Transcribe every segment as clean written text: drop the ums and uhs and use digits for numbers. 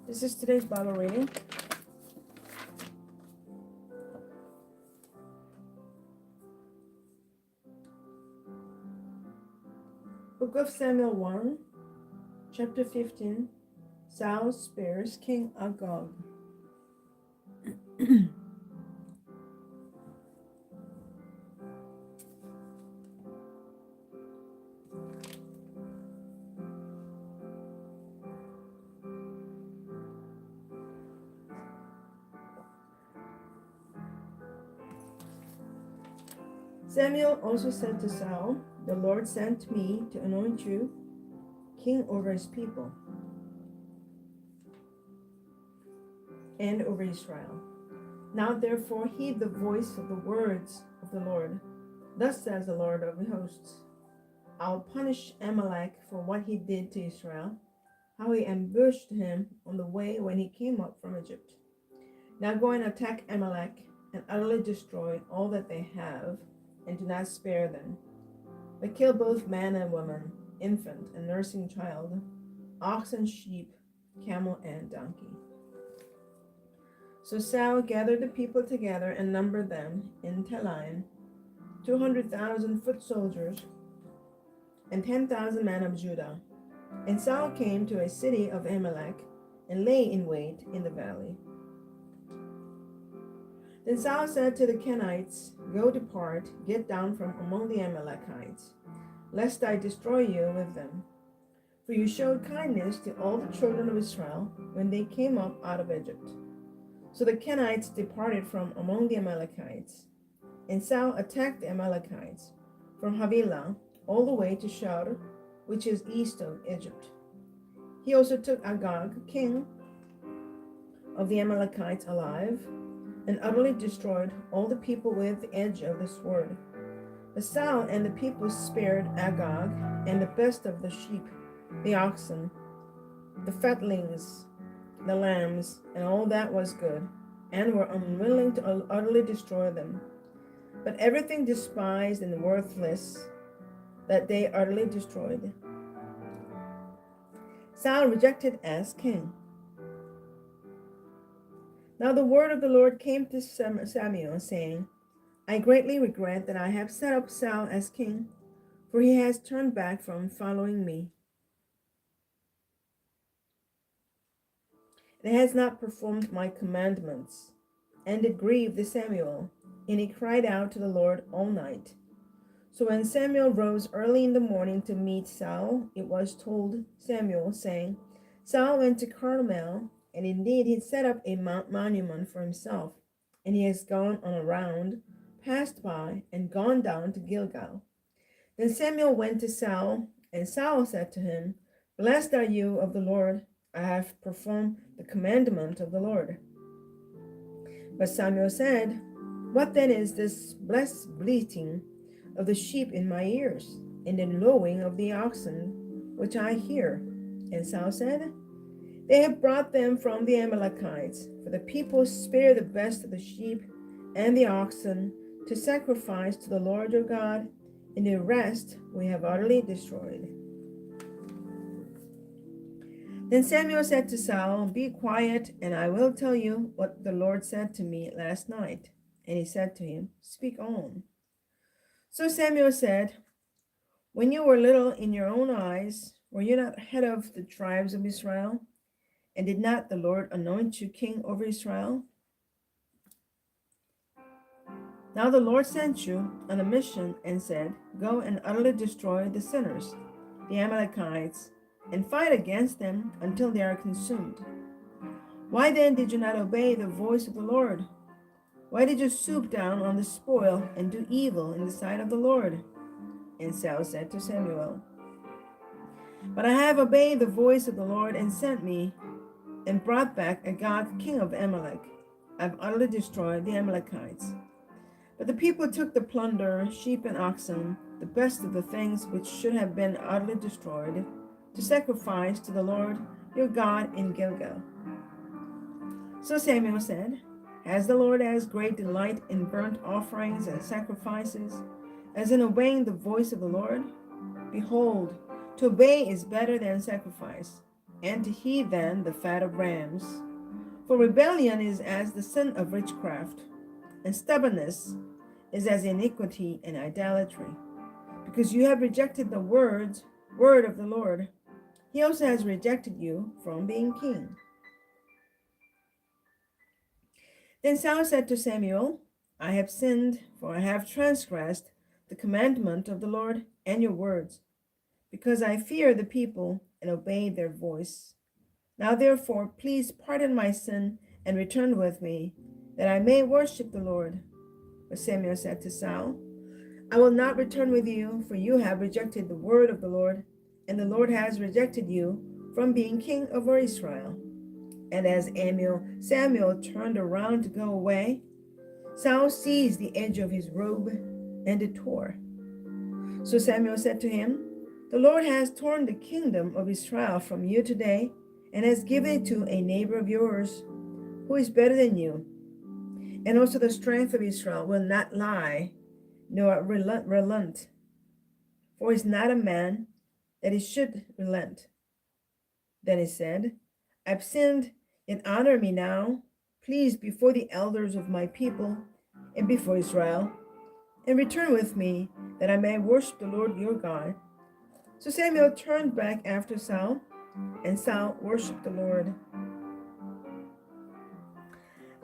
This is today's Bible reading. Book of Samuel 1, chapter 15. Saul spares King Agag. Samuel also said to Saul, "The Lord sent me to anoint you king over his people and over Israel. Now therefore heed the voice of the words of the Lord. Thus says the Lord of the hosts, I'll punish Amalek for what he did to Israel, how he ambushed him on the way when he came up from Egypt. Now go and attack Amalek and utterly destroy all that they have, and do not spare them, but kill both man and woman, infant and nursing child, ox and sheep, camel and donkey." So Saul gathered the people together and numbered them in Telaim, 200,000 foot soldiers, and 10,000 men of Judah. And Saul came to a city of Amalek, and lay in wait in the valley. Then Saul said to the Kenites, "Go depart, get down from among the Amalekites, lest I destroy you with them. For you showed kindness to all the children of Israel when they came up out of Egypt." So the Kenites departed from among the Amalekites, and Saul attacked the Amalekites from Havilah all the way to Shur, which is east of Egypt. He also took Agag, king of the Amalekites, alive, and utterly destroyed all the people with the edge of the sword. But Saul and the people spared Agag and the best of the sheep, the oxen, the fatlings, the lambs, and all that was good, and were unwilling to utterly destroy them. But everything despised and worthless that they utterly destroyed, Saul rejected as king. Now the word of the Lord came to Samuel, saying, "I greatly regret that I have set up Saul as king, for he has turned back from following me, and has not performed my commandments." And it grieved Samuel, and he cried out to the Lord all night. So when Samuel rose early in the morning to meet Saul, it was told Samuel, saying, "Saul went to Carmel, and indeed he set up a monument for himself, and he has gone on a round, passed by, and gone down to Gilgal." Then Samuel went to Saul, and Saul said to him, "Blessed are you of the Lord, I have performed the commandment of the Lord." But Samuel said, "What then is this blessed bleating of the sheep in my ears, and the lowing of the oxen which I hear?" And Saul said, "They have brought them from the Amalekites, for the people spare the best of the sheep and the oxen to sacrifice to the Lord your God, and the rest we have utterly destroyed." Then Samuel said to Saul, "Be quiet, and I will tell you what the Lord said to me last night." And he said to him, "Speak on." So Samuel said, "When you were little in your own eyes, were you not head of the tribes of Israel? And did not the Lord anoint you king over Israel? Now the Lord sent you on a mission and said, Go and utterly destroy the sinners, the Amalekites, and fight against them until they are consumed. Why then did you not obey the voice of the Lord? Why did you swoop down on the spoil and do evil in the sight of the Lord?" And Saul said to Samuel, "But I have obeyed the voice of the Lord and sent me and brought back Agag, king of Amalek. I've utterly destroyed the Amalekites. But the people took the plunder, sheep and oxen, the best of the things which should have been utterly destroyed, to sacrifice to the Lord your God in Gilgal." So Samuel said, "Has the Lord as great delight in burnt offerings and sacrifices as in obeying the voice of the Lord? Behold, to obey is better than sacrifice, and to heed than the fat of rams. For rebellion is as the sin of witchcraft, and stubbornness is as iniquity and idolatry. Because you have rejected the word of the Lord, he also has rejected you from being king. Then Saul said to Samuel, I have sinned, for I have transgressed the commandment of the Lord and your words, because I fear the people and obey their voice. Now therefore, please pardon my sin and return with me, that I may worship the Lord. But Samuel said to Saul, I will not return with you, for you have rejected the word of the Lord, and the Lord has rejected you from being king over Israel. And as Samuel turned around to go away, Saul seized the edge of his robe and it tore. So Samuel said to him, the Lord has torn the kingdom of Israel from you today and has given it to a neighbor of yours who is better than you. And also the strength of Israel will not lie nor relent, for he is not a man that he should relent. Then he said, I've sinned, yet honor me now, please, before the elders of my people and before Israel, and return with me, that I may worship the Lord your God. So Samuel turned back after Saul, and Saul worshipped the Lord.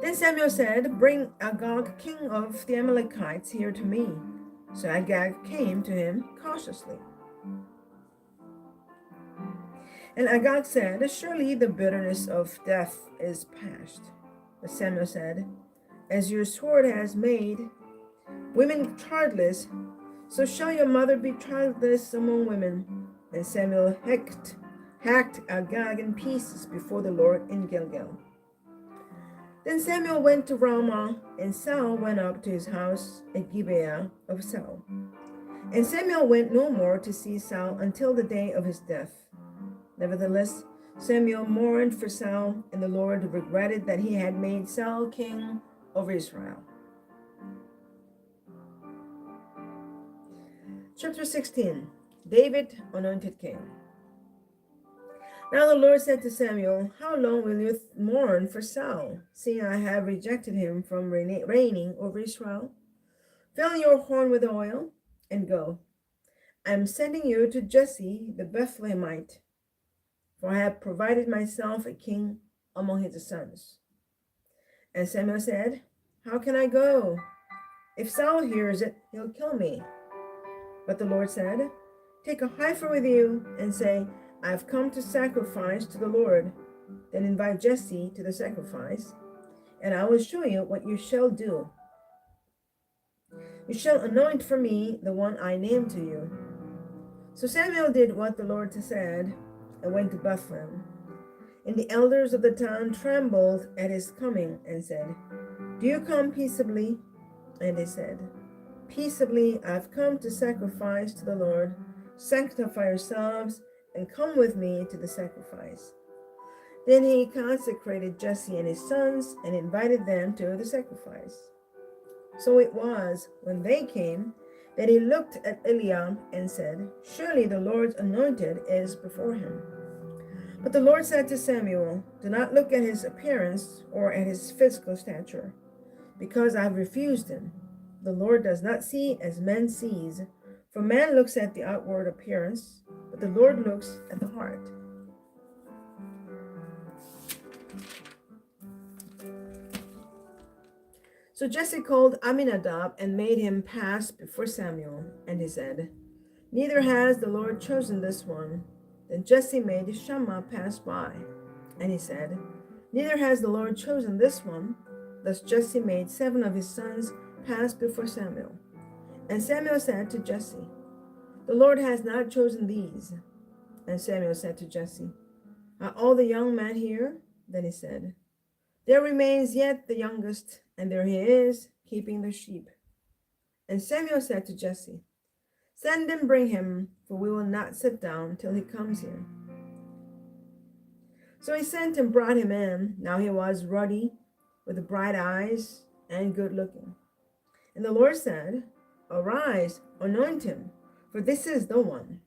Then Samuel said, bring Agag, king of the Amalekites, here to me. So Agag came to him cautiously. And Agag said, surely the bitterness of death is past. But Samuel said, as your sword has made women childless, so shall your mother be childless among women. And Samuel hacked Agag in pieces before the Lord in Gilgal. Then Samuel went to Ramah, and Saul went up to his house at Gibeah of Saul. And Samuel went no more to see Saul until the day of his death. Nevertheless, Samuel mourned for Saul, and the Lord regretted that he had made Saul king over Israel. Chapter 16. David anointed king. Now the Lord said to Samuel, how long will you mourn for Saul, seeing I have rejected him from reigning over Israel? Fill your horn with oil and go. I am sending you to Jesse the Bethlehemite, for I have provided myself a king among his sons. And Samuel said, how can I go? If Saul hears it, he'll kill me. But the Lord said, take a heifer with you and say, I have come to sacrifice to the Lord. Then invite Jesse to the sacrifice, and I will show you what you shall do. You shall anoint for me the one I name to you. So Samuel did what the Lord said and went to Bethlehem. And the elders of the town trembled at his coming and said, do you come peaceably? And they said, peaceably, I've come to sacrifice to the Lord. Sanctify yourselves and come with me to the sacrifice. Then he consecrated Jesse and his sons and invited them to the sacrifice. So it was, when they came, that he looked at Eliab and said, surely the Lord's anointed is before him. But the Lord said to Samuel, do not look at his appearance or at his physical stature, because I have refused him. The Lord does not see as man sees, for man looks at the outward appearance, but the Lord looks at the heart. So Jesse called Aminadab and made him pass before Samuel, and he said, neither has the Lord chosen this one. Then Jesse made Shammah pass by, and he said, neither has the Lord chosen this one. Thus Jesse made 7 of his sons pass before Samuel. And Samuel said to Jesse, the Lord has not chosen these. And Samuel said to Jesse, are all the young men here? Then he said, there remains yet the youngest, and there he is, keeping the sheep. And Samuel said to Jesse, send and bring him, for we will not sit down till he comes here. So he sent and brought him in. Now he was ruddy, with bright eyes, and good looking. And the Lord said, arise, anoint him, for this is the one.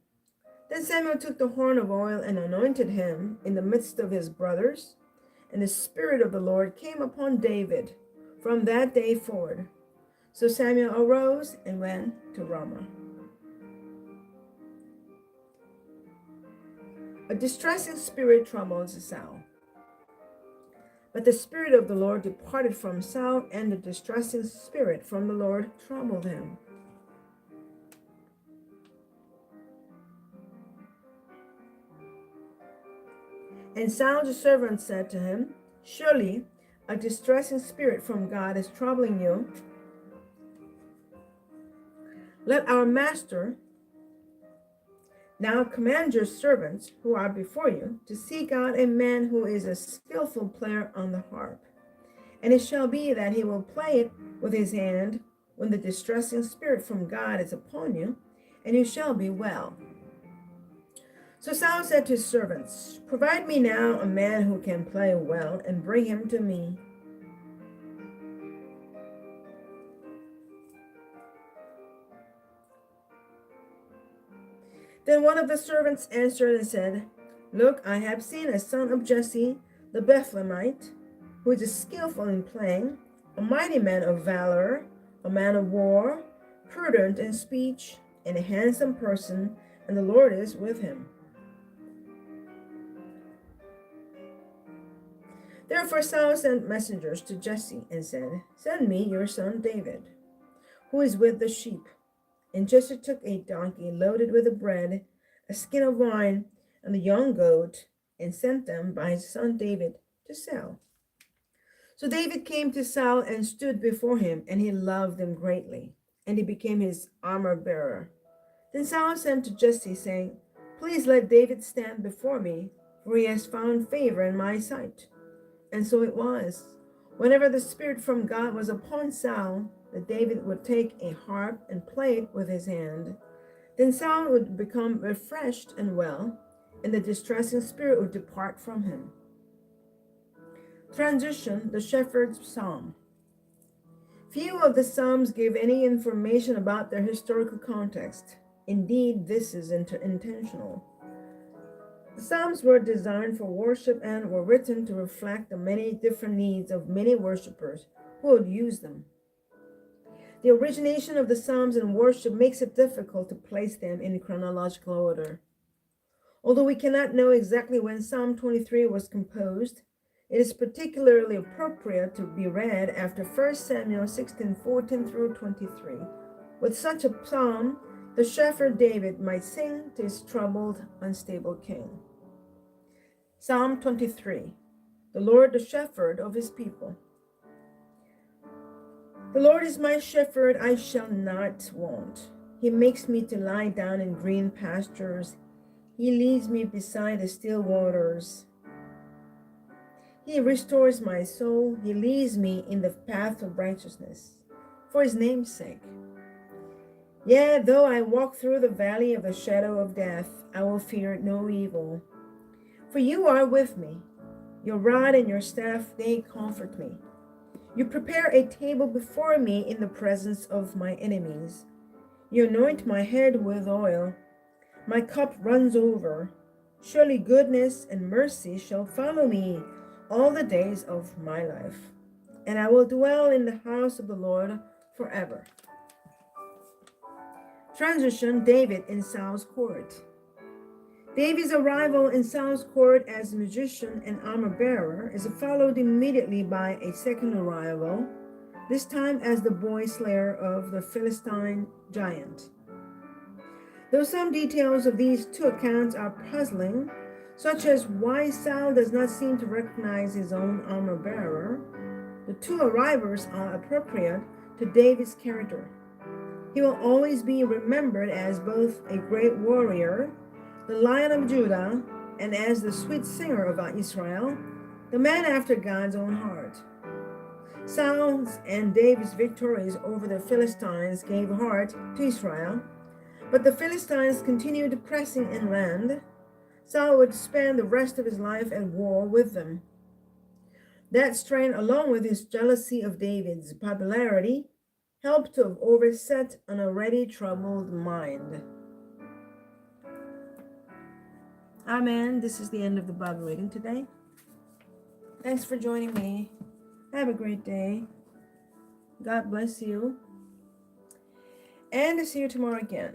Then Samuel took the horn of oil and anointed him in the midst of his brothers, and the Spirit of the Lord came upon David from that day forward. So Samuel arose and went to Ramah. A distressing spirit troubles Saul. But the Spirit of the Lord departed from Saul, and the distressing spirit from the Lord troubled him. And Saul's servant said to him, "Surely a distressing spirit from God is troubling you. Let our master now command your servants who are before you to seek out a man who is a skillful player on the harp. And it shall be that he will play it with his hand when the distressing spirit from God is upon you, and you shall be well." So Saul said to his servants, "Provide me now a man who can play well, and bring him to me." Then one of the servants answered and said, "Look, I have seen a son of Jesse the Bethlehemite, who is skillful in playing, a mighty man of valor, a man of war, prudent in speech, and a handsome person, and the Lord is with him." Therefore Saul sent messengers to Jesse and said, "Send me your son David, who is with the sheep." And Jesse took a donkey loaded with the bread, a skin of wine, and the young goat, and sent them by his son David to Saul. So David came to Saul and stood before him, and he loved him greatly, and he became his armor bearer. Then Saul sent to Jesse, saying, "Please let David stand before me, for he has found favor in my sight." And so it was. Whenever the Spirit from God was upon Saul, that David would take a harp and play it with his hand. Then Saul would become refreshed and well, and the distressing spirit would depart from him. Transition: the Shepherd's Psalm. Few of the Psalms give any information about their historical context. Indeed, this is intentional. The Psalms were designed for worship and were written to reflect the many different needs of many worshipers who would use them. The origination of the Psalms in worship makes it difficult to place them in chronological order. Although we cannot know exactly when Psalm 23 was composed, it is particularly appropriate to be read after 1 Samuel 16:14 through 23. With such a psalm, the shepherd David might sing to his troubled, unstable king. Psalm 23. The Lord the shepherd of his people. The Lord is my shepherd, I shall not want. He makes me to lie down in green pastures. He leads me beside the still waters. He restores my soul. He leads me in the path of righteousness, for his name's sake. Yea, though I walk through the valley of the shadow of death, I will fear no evil. For you are with me. Your rod and your staff, they comfort me. You prepare a table before me in the presence of my enemies. You anoint my head with oil. My cup runs over. Surely goodness and mercy shall follow me all the days of my life, and I will dwell in the house of the Lord forever. Transition: David in Saul's court. David's arrival in Saul's court as magician and armor bearer is followed immediately by a second arrival, this time as the boy slayer of the Philistine giant. Though some details of these two accounts are puzzling, such as why Saul does not seem to recognize his own armor bearer, the two arrivals are appropriate to David's character. He will always be remembered as both a great warrior, the Lion of Judah, and as the sweet singer of Israel, the man after God's own heart. Saul's and David's victories over the Philistines gave heart to Israel, but the Philistines continued pressing inland. Saul would spend the rest of his life at war with them. That strain, along with his jealousy of David's popularity, helped to overset an already troubled mind. Amen. This is the end of the Bible reading today. Thanks for joining me. Have a great day. God bless you. And see you tomorrow again.